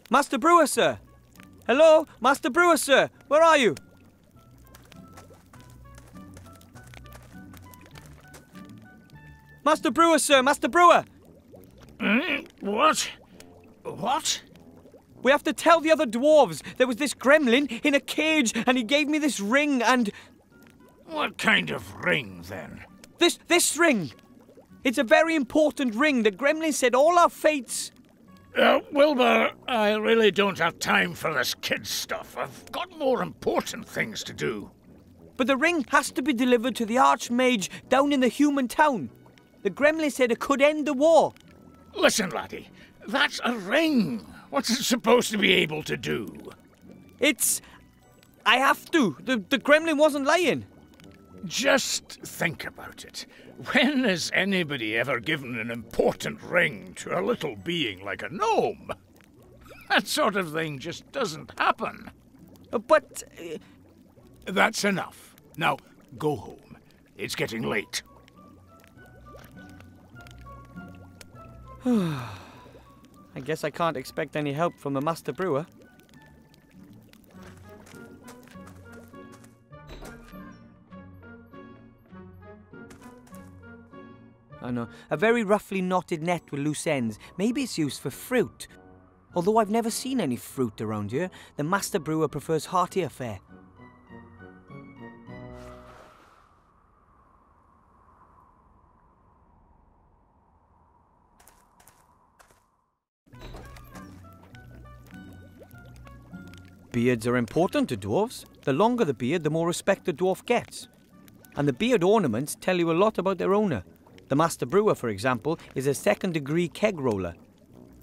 Master Brewer, sir! Hello? Master Brewer, sir! Where are you? Master Brewer, sir! Master Brewer! What? What? We have to tell the other dwarves. There was this gremlin in a cage and he gave me this ring and... What kind of ring, then? This ring! It's a very important ring. The gremlin said all our fates... Wilbur, I really don't have time for this kid stuff. I've got more important things to do. But the ring has to be delivered to the Archmage down in the human town. The gremlin said it could end the war. Listen, laddie, that's a ring. What's it supposed to be able to do? I have to. The gremlin wasn't lying. Just think about it. When has anybody ever given an important ring to a little being like a gnome? That sort of thing just doesn't happen. But... That's enough. Now, go home. It's getting late. I guess I can't expect any help from the Master Brewer. I know. A very roughly knotted net with loose ends. Maybe it's used for fruit. Although I've never seen any fruit around here, the Master Brewer prefers heartier fare. Beards are important to dwarves. The longer the beard, the more respect the dwarf gets. And the beard ornaments tell you a lot about their owner. The Master Brewer, for example, is a second-degree keg roller.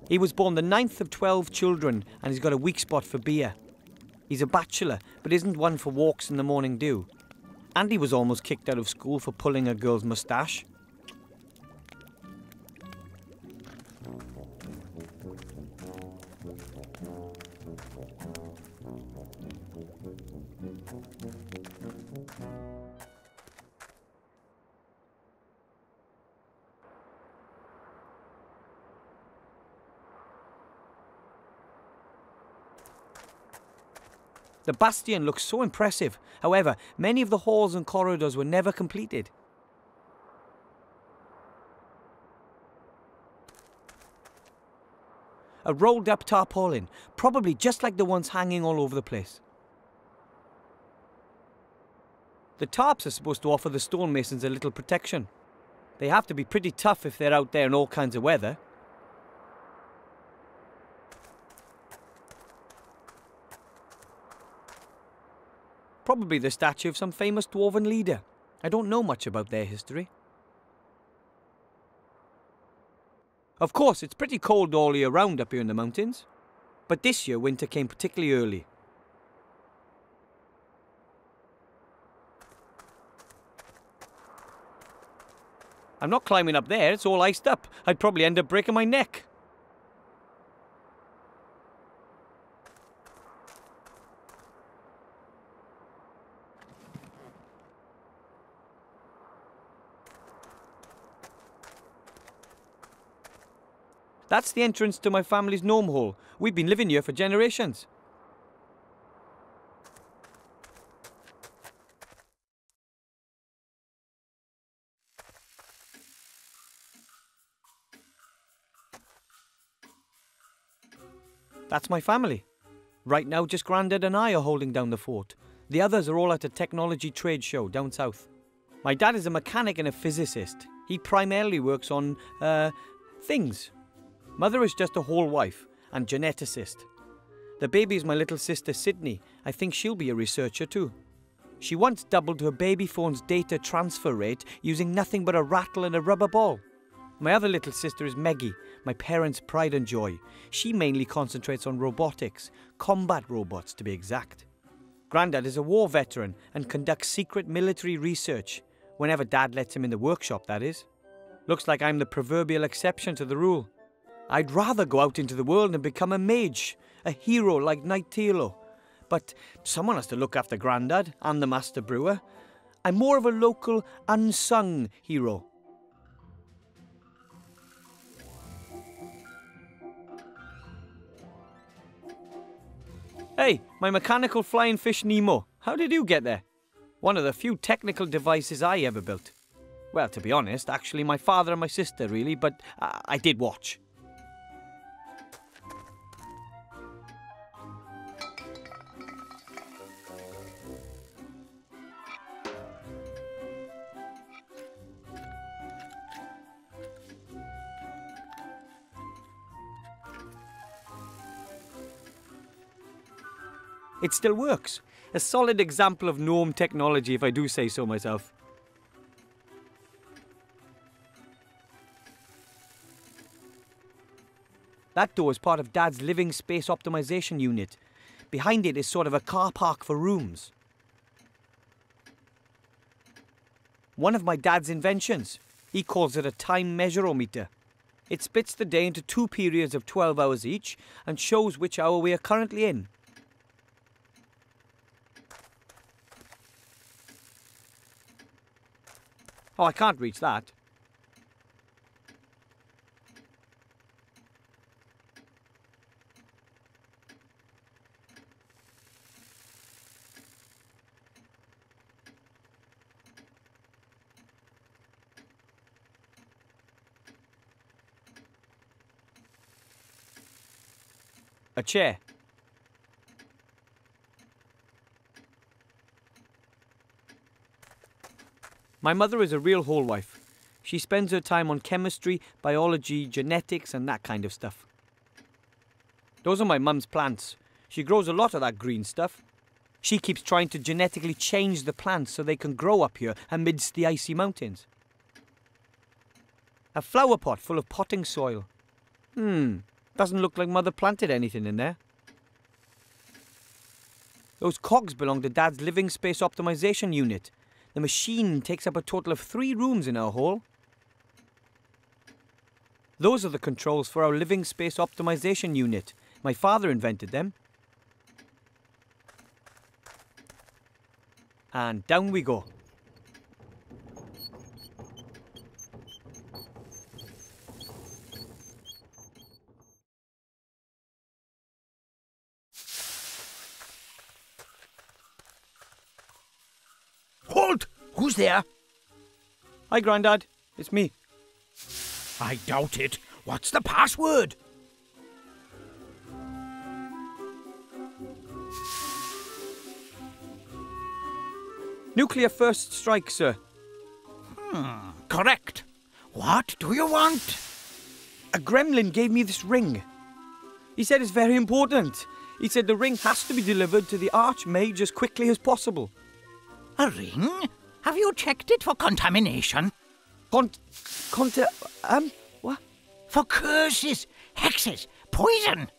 He was born the 9th of 12 children, and he's got a weak spot for beer. He's a bachelor, but isn't one for walks in the morning dew. And he was almost kicked out of school for pulling a girl's moustache. The bastion looks so impressive. However, many of the halls and corridors were never completed. A rolled-up tarpaulin, probably just like the ones hanging all over the place. The tarps are supposed to offer the stonemasons a little protection. They have to be pretty tough if they're out there in all kinds of weather. Probably the statue of some famous dwarven leader. I don't know much about their history. Of course, it's pretty cold all year round up here in the mountains. But this year, winter came particularly early. I'm not climbing up there, it's all iced up. I'd probably end up breaking my neck. That's the entrance to my family's gnome hole. We've been living here for generations. That's my family. Right now, just Grandad and I are holding down the fort. The others are all at a technology trade show down south. My dad is a mechanic and a physicist. He primarily works on, things. Mother is just a whole wife and geneticist. The baby is my little sister Sydney. I think she'll be a researcher too. She once doubled her baby phone's data transfer rate using nothing but a rattle and a rubber ball. My other little sister is Meggie, my parents' pride and joy. She mainly concentrates on robotics, combat robots to be exact. Grandad is a war veteran and conducts secret military research, whenever Dad lets him in the workshop, that is. Looks like I'm the proverbial exception to the rule. I'd rather go out into the world and become a mage, a hero like Knight Tilo. But someone has to look after Grandad and the Master Brewer. I'm more of a local, unsung hero. Hey, my mechanical flying fish Nemo. How did you get there? One of the few technical devices I ever built. Well, to be honest, actually my father and my sister really, but I did watch. It still works. A solid example of gnome technology, if I do say so myself. That door is part of Dad's living space optimization unit. Behind it is sort of a car park for rooms. One of my dad's inventions. He calls it a time measurometer. It splits the day into 2 periods of 12 hours each and shows which hour we are currently in. Oh, I can't reach that. A chair. My mother is a real whole wife. She spends her time on chemistry, biology, genetics and that kind of stuff. Those are my mum's plants. She grows a lot of that green stuff. She keeps trying to genetically change the plants so they can grow up here amidst the icy mountains. A flower pot full of potting soil. Doesn't look like Mother planted anything in there. Those cogs belong to Dad's living space optimization unit. The machine takes up a total of 3 rooms in our hall. Those are the controls for our living space optimization unit. My father invented them. And down we go. Halt! Who's there? Hi, Grandad. It's me. I doubt it. What's the password? Nuclear first strike, sir. Correct. What do you want? A gremlin gave me this ring. He said it's very important. He said the ring has to be delivered to the Archmage as quickly as possible. A ring? Have you checked it for contamination? What? For curses, hexes, poison.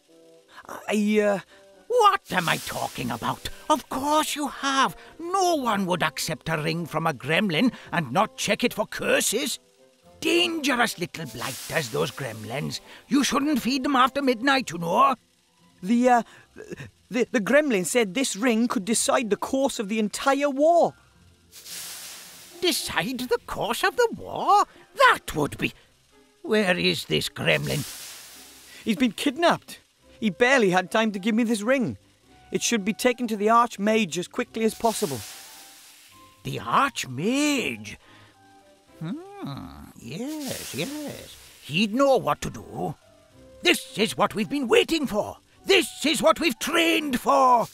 What am I talking about? Of course you have. No one would accept a ring from a gremlin and not check it for curses. Dangerous little blighters, those gremlins. You shouldn't feed them after midnight, you know. The gremlin said this ring could decide the course of the entire war. Decide the course of the war? That would be... Where is this gremlin? He's been kidnapped. He barely had time to give me this ring. It should be taken to the Archmage as quickly as possible. The Archmage? Yes. He'd know what to do. This is what we've been waiting for. This is what we've trained for.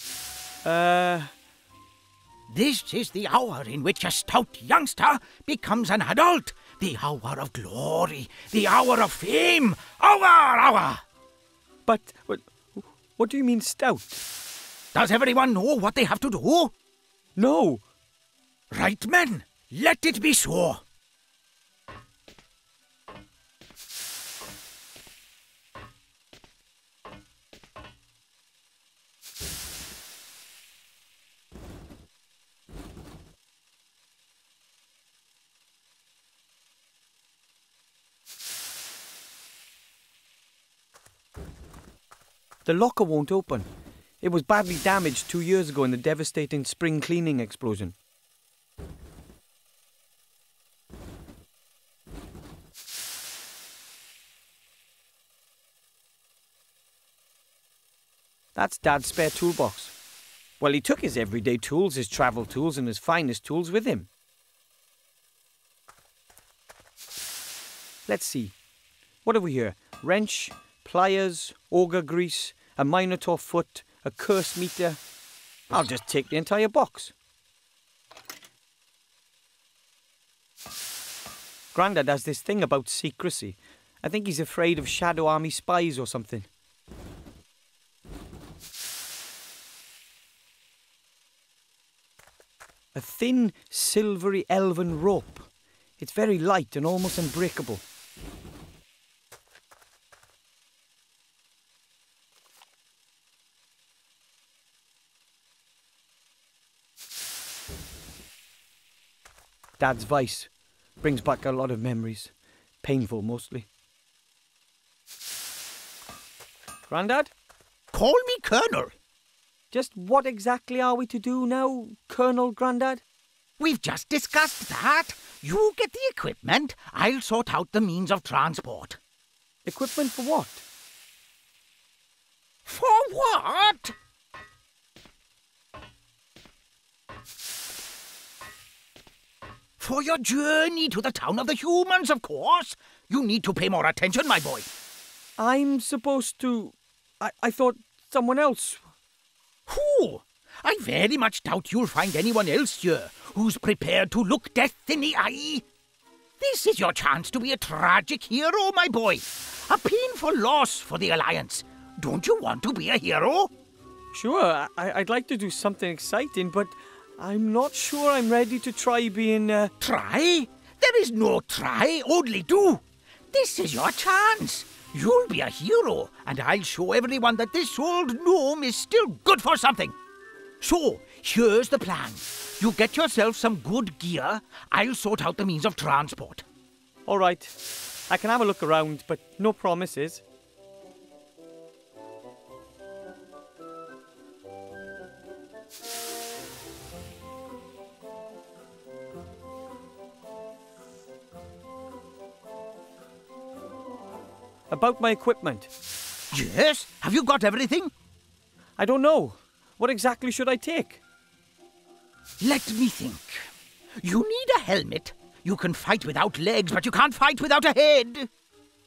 This is the hour in which a stout youngster becomes an adult. The hour of glory. The hour of fame. Hour! But, what do you mean stout? Does everyone know what they have to do? No. Right, men. Let it be so. The locker won't open. It was badly damaged 2 years ago in the devastating spring cleaning explosion. That's Dad's spare toolbox. Well, he took his everyday tools, his travel tools, and his finest tools with him. Let's see. What have we here? Wrench, pliers, auger grease, a minotaur foot, a curse meter. I'll just take the entire box. Grandad has this thing about secrecy. I think he's afraid of Shadow Army spies or something. A thin, silvery elven rope. It's very light and almost unbreakable. Dad's vice brings back a lot of memories. Painful, mostly. Grandad? Call me Colonel. Just what exactly are we to do now, Colonel Grandad? We've just discussed that. You get the equipment, I'll sort out the means of transport. Equipment for what? For what? For your journey to the town of the humans, of course. You need to pay more attention, my boy. I'm supposed to... I thought someone else... Who? I very much doubt you'll find anyone else here who's prepared to look death in the eye. This is your chance to be a tragic hero, my boy. A painful loss for the Alliance. Don't you want to be a hero? Sure, I'd like to do something exciting, but I'm not sure I'm ready to try being... Try? There is no try, only do. This is your chance. You'll be a hero, and I'll show everyone that this old gnome is still good for something. So, here's the plan. You get yourself some good gear. I'll sort out the means of transport. All right. I can have a look around, but no promises. About my equipment. Yes? Have you got everything? I don't know. What exactly should I take? Let me think. You need a helmet. You can fight without legs, but you can't fight without a head.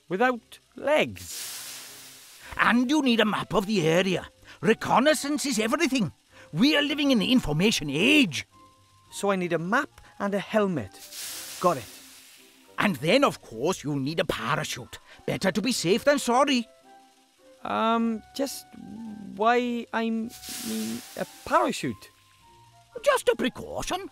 Without legs? And you need a map of the area. Reconnaissance is everything. We are living in the information age. So I need a map and a helmet. Got it. And then, of course, you'll need a parachute. Better to be safe than sorry. Just why I need a parachute? Just a precaution.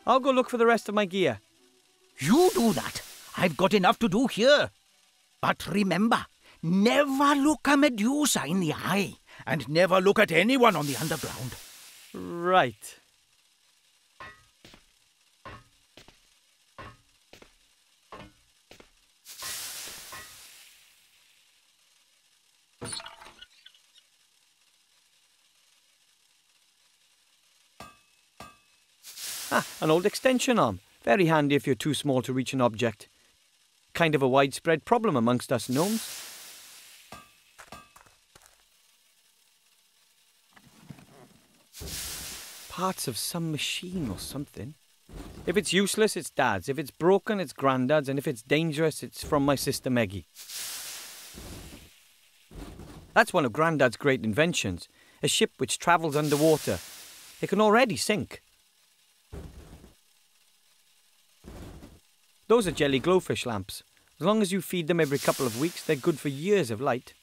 I'll go look for the rest of my gear. You do that. I've got enough to do here. But remember, never look a Medusa in the eye. And never look at anyone on the underground. Right. An old extension arm. Very handy if you're too small to reach an object. Kind of a widespread problem amongst us gnomes. Parts of some machine or something. If it's useless, it's Dad's. If it's broken, it's Grandad's. And if it's dangerous, it's from my sister Meggie. That's one of Grandad's great inventions. A ship which travels underwater. It can already sink. Those are jelly glowfish lamps. As long as you feed them every couple of weeks, they're good for years of light.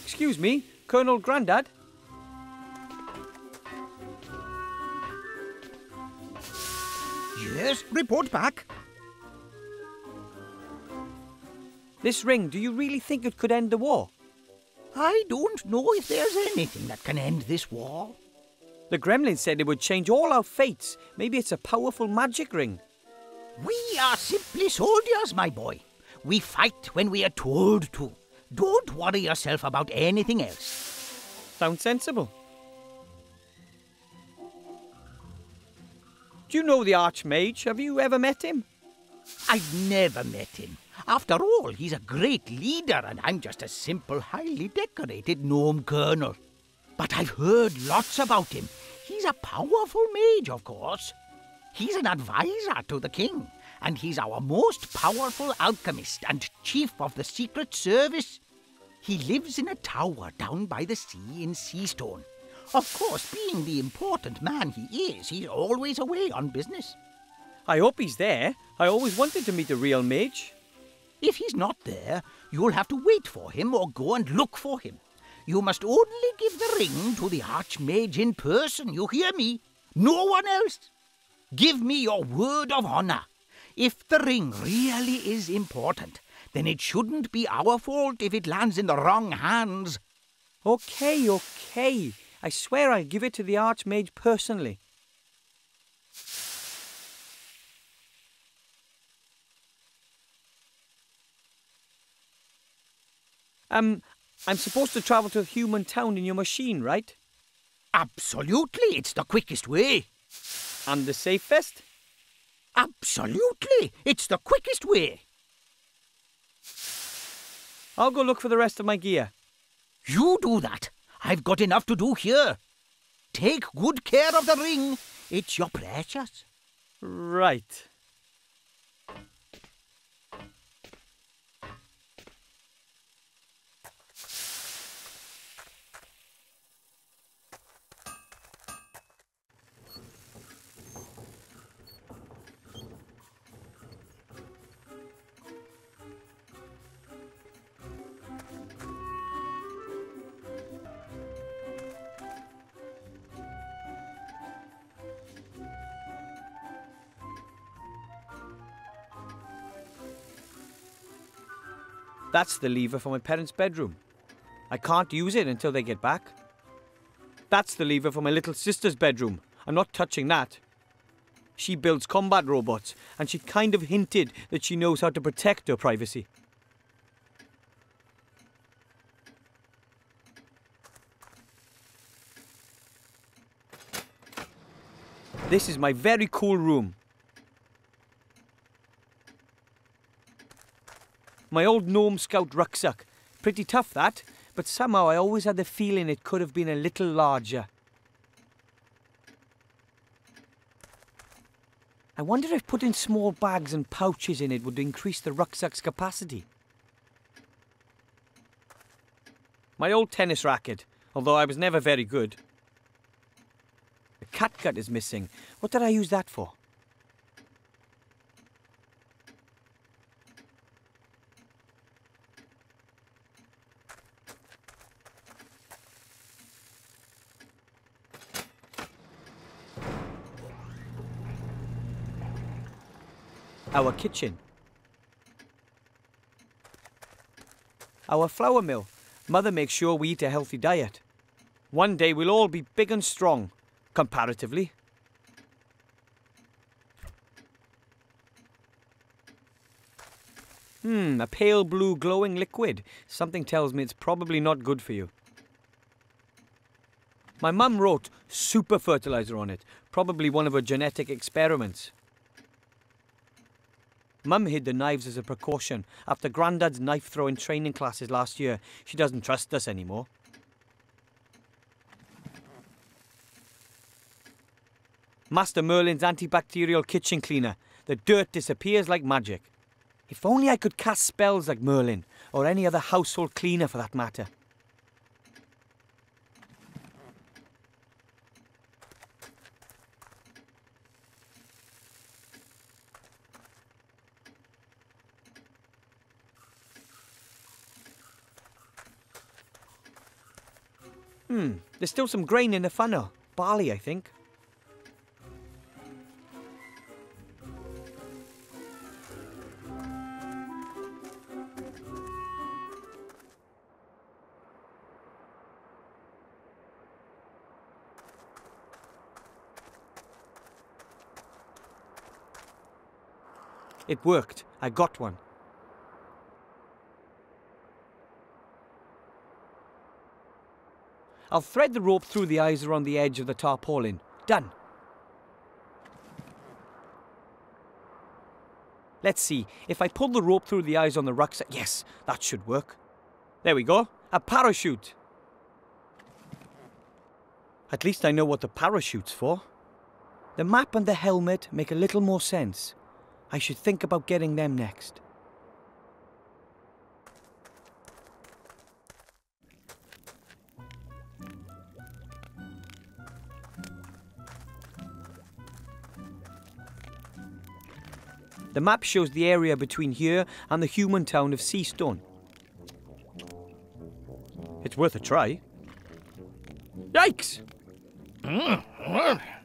Excuse me, Colonel Grandad? Yes, report back. This ring, do you really think it could end the war? I don't know if there's anything that can end this war. The gremlin said it would change all our fates. Maybe it's a powerful magic ring. We are simply soldiers, my boy. We fight when we are told to. Don't worry yourself about anything else. Sounds sensible. Do you know the Archmage? Have you ever met him? I've never met him. After all, he's a great leader, and I'm just a simple, highly decorated gnome colonel. But I've heard lots about him. He's a powerful mage, of course. He's an advisor to the king, and he's our most powerful alchemist and chief of the Secret Service. He lives in a tower down by the sea in Seastone. Of course, being the important man he is, he's always away on business. I hope he's there. I always wanted to meet a real mage. If he's not there, you'll have to wait for him or go and look for him. You must only give the ring to the Archmage in person, you hear me? No one else. Give me your word of honor. If the ring really is important, then it shouldn't be our fault if it lands in the wrong hands. Okay. I swear I'll give it to the Archmage personally. I'm supposed to travel to a human town in your machine, right? Absolutely, it's the quickest way. And the safest? Absolutely, it's the quickest way. I'll go look for the rest of my gear. You do that. I've got enough to do here. Take good care of the ring. It's your precious. Right. That's the lever for my parents' bedroom. I can't use it until they get back. That's the lever for my little sister's bedroom. I'm not touching that. She builds combat robots, and she kind of hinted that she knows how to protect her privacy. This is my very cool room. My old gnome scout rucksack. Pretty tough, that, but somehow I always had the feeling it could have been a little larger. I wonder if putting small bags and pouches in it would increase the rucksack's capacity. My old tennis racket, although I was never very good. The catgut is missing. What did I use that for? Our kitchen. Our flour mill. Mother makes sure we eat a healthy diet. One day we'll all be big and strong, comparatively. A pale blue glowing liquid. Something tells me it's probably not good for you. My mum wrote super fertilizer on it, probably one of her genetic experiments. Mum hid the knives as a precaution. After Grandad's knife-throwing training classes last year, she doesn't trust us anymore. Master Merlin's antibacterial kitchen cleaner. The dirt disappears like magic. If only I could cast spells like Merlin, or any other household cleaner for that matter. There's still some grain in the funnel. Barley, I think. It worked. I got one. I'll thread the rope through the eyes around the edge of the tarpaulin. Done. Let's see, if I pull the rope through the eyes on the rucksack... Yes, that should work. There we go. A parachute. At least I know what the parachute's for. The map and the helmet make a little more sense. I should think about getting them next. The map shows the area between here and the human town of Seastone. It's worth a try. Yikes!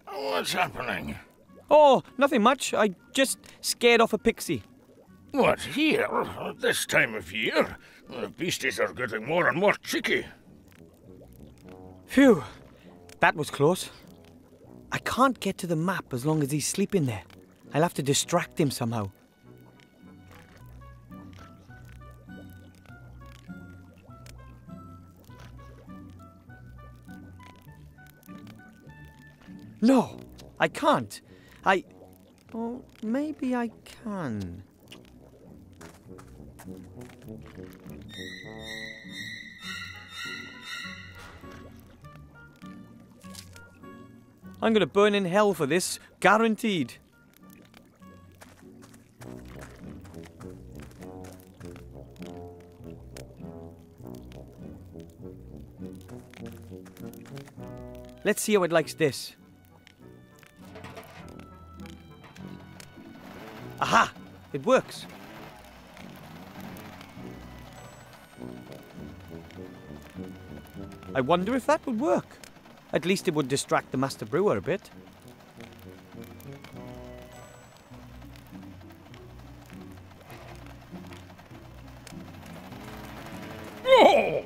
What's happening? Oh, nothing much. I just scared off a pixie. What, here? At this time of year? The beasties are getting more and more cheeky. Phew, that was close. I can't get to the map as long as he's sleeping there. I'll have to distract him somehow. No, I can't. Oh, maybe I can. I'm gonna burn in hell for this, guaranteed. Let's see how it likes this. Aha! It works. I wonder if that would work. At least it would distract the Master Brewer a bit. Oh!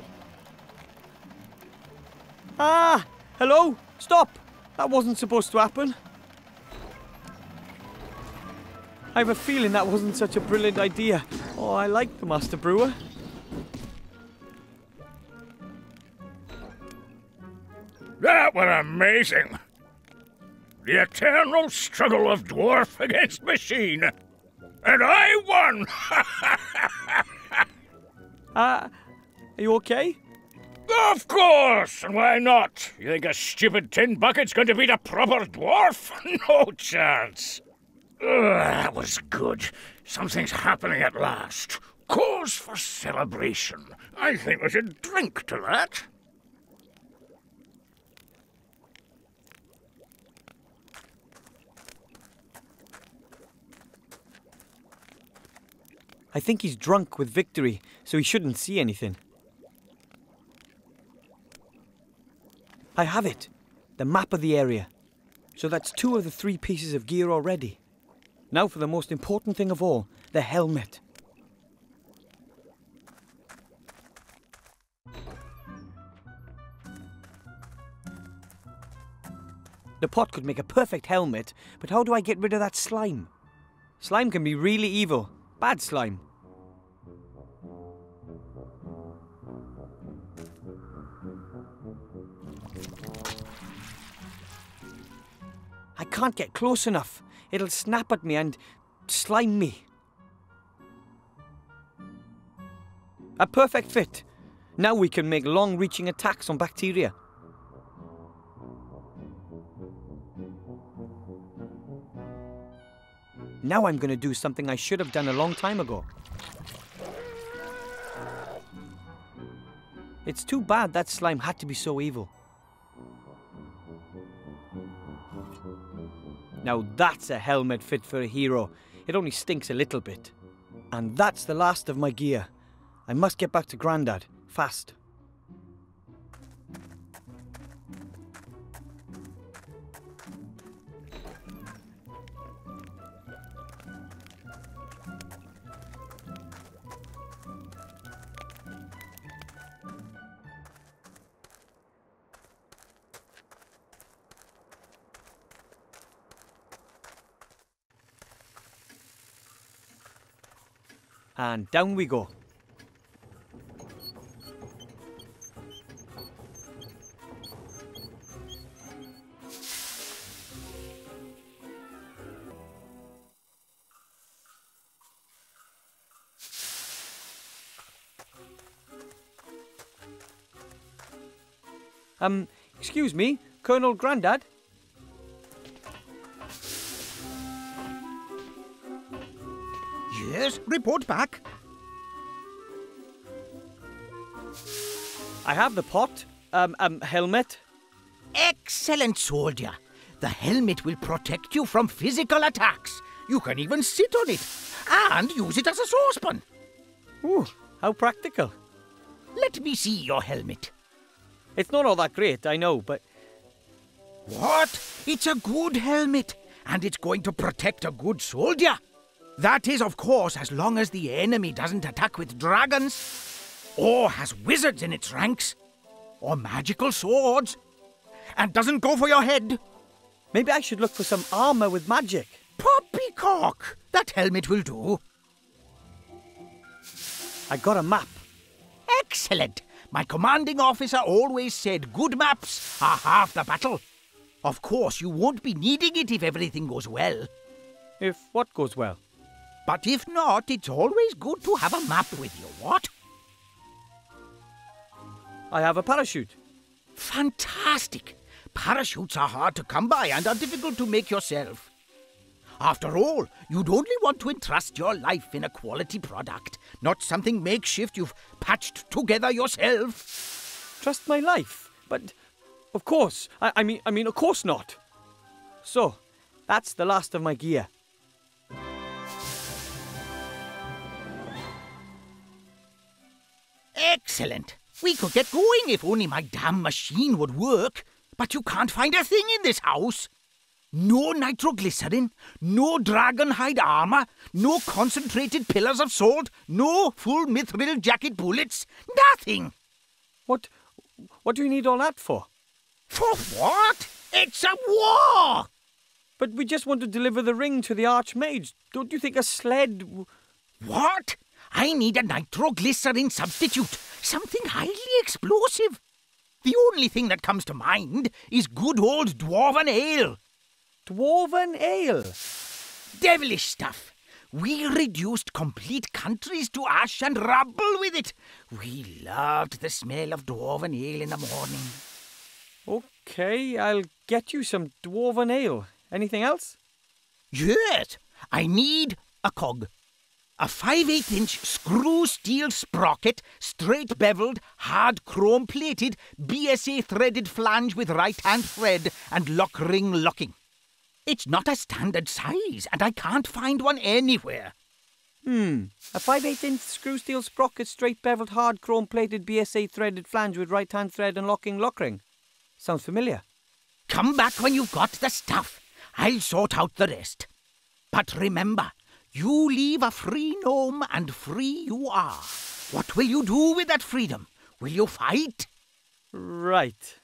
Ah! Hello? Stop! That wasn't supposed to happen. I have a feeling that wasn't such a brilliant idea. Oh, I like the Master Brewer. That were amazing! The eternal struggle of dwarf against machine. And I won! Are you okay? Of course! And why not? You think a stupid tin bucket's going to beat a proper dwarf? No chance! That was good. Something's happening at last. Cause for celebration. I think we should drink to that. I think he's drunk with victory, so he shouldn't see anything. I have it. The map of the area. So that's 2 of the 3 pieces of gear already. Now for the most important thing of all, the helmet. The pot could make a perfect helmet, but how do I get rid of that slime? Slime can be really evil. Bad slime. I can't get close enough. It'll snap at me and slime me. A perfect fit. Now we can make long-reaching attacks on bacteria. Now I'm going to do something I should have done a long time ago. It's too bad that slime had to be so evil. Now that's a helmet fit for a hero. It only stinks a little bit. And that's the last of my gear. I must get back to Grandad, fast. And down we go. Excuse me, Colonel Grandad? Yes, report back. I have the pot. Helmet. Excellent, soldier. The helmet will protect you from physical attacks. You can even sit on it and use it as a saucepan. Ooh, how practical. Let me see your helmet. It's not all that great, I know, but... What? It's a good helmet, and it's going to protect a good soldier. That is, of course, as long as the enemy doesn't attack with dragons, or has wizards in its ranks, or magical swords, and doesn't go for your head. Maybe I should look for some armor with magic. Poppycock! That helmet will do. I got a map. Excellent! My commanding officer always said good maps are half the battle. Of course, you won't be needing it if everything goes well. If what goes well? But if not, it's always good to have a map with you, what? I have a parachute. Fantastic! Parachutes are hard to come by and are difficult to make yourself. After all, you'd only want to entrust your life in a quality product, not something makeshift you've patched together yourself. Trust my life? But, of course. I mean, of course not. So, that's the last of my gear. Excellent. We could get going if only my damn machine would work. But you can't find a thing in this house. No nitroglycerin, no dragon hide armor, no concentrated pillars of salt, no full mithril jacket bullets, nothing. What do you need all that for? For what? It's a war! But we just want to deliver the ring to the Archmage. Don't you think a sled... What? I need a nitroglycerin substitute, something highly explosive. The only thing that comes to mind is good old dwarven ale. Dwarven ale? Devilish stuff. We reduced complete countries to ash and rubble with it. We loved the smell of dwarven ale in the morning. Okay, I'll get you some dwarven ale. Anything else? Yes, I need a cog. A 5/8-inch screw steel sprocket, straight beveled, hard chrome plated, BSA threaded flange with right-hand thread and lock ring locking. It's not a standard size, and I can't find one anywhere. A 5/8-inch screw steel sprocket, straight beveled, hard chrome plated, BSA threaded flange with right-hand thread and locking lock ring. Sounds familiar. Come back when you've got the stuff. I'll sort out the rest. But remember, you leave a free gnome and free you are. What will you do with that freedom? Will you fight? Right.